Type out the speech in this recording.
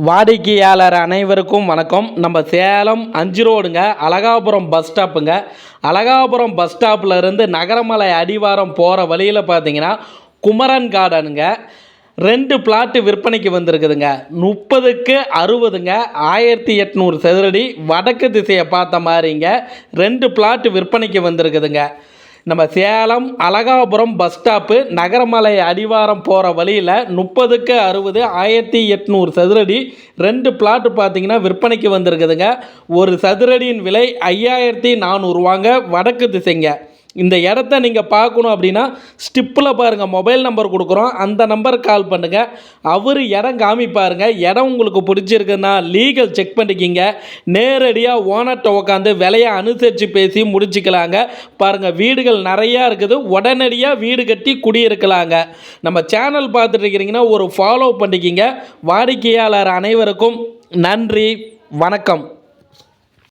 வாடிக்கையாளர் அனைவருக்கும் வணக்கம். நம்ம சேலம் 5 ரோடுங்க, அழகாபுரம் பஸ் ஸ்டாப்புங்க. அழகாபுரம் பஸ் ஸ்டாப்பில் இருந்து நகரமலை அடிவாரம் போகிற வழியில் பார்த்தீங்கன்னா குமரன் கார்டனுங்க. 2 பிளாட்டு விற்பனைக்கு வந்திருக்குதுங்க. 30க்கு 60ங்க, 1800 சதுரடி, வடக்கு திசையை பார்த்த மாதிரிங்க. 2 பிளாட்டு விற்பனைக்கு வந்திருக்குதுங்க. நம்ம சேலம் அழகாபுரம் பஸ் ஸ்டாப்பு நகரமலை அடிவாரம் போகிற வழியில் 30க்கு 60, 1800 சதுரடி 2 பிளாட்டு பார்த்தீங்கன்னா விற்பனைக்கு வந்திருக்குதுங்க. ஒரு சதுரடியின் விலை 5400 வடக்கு திசைங்க. இந்த இடத்த நீங்கள் பார்க்கணும் அப்படின்னா ஸ்டிப்பில் பாருங்கள், மொபைல் நம்பர் கொடுக்குறோம், அந்த நம்பருக்கு கால் பண்ணுங்கள். அவர் இடம் காமிப்பாருங்க. இடம் உங்களுக்கு பிடிச்சிருக்குன்னா லீகல் செக் பண்ணிக்கிங்க. நேரடியாக ஓனர்கிட்ட உட்காந்து விலையை அனுசரித்து பேசி முடிச்சுக்கலாங்க. பாருங்கள், வீடுகள் நிறையா இருக்குது. உடனடியாக வீடு கட்டி குடியிருக்கலாங்க. நம்ம சேனல் பார்த்துட்டு இருக்கிறீங்கன்னா ஒரு ஃபாலோ பண்ணிக்கிங்க. வாடிக்கையாளர் அனைவருக்கும் நன்றி, வணக்கம்.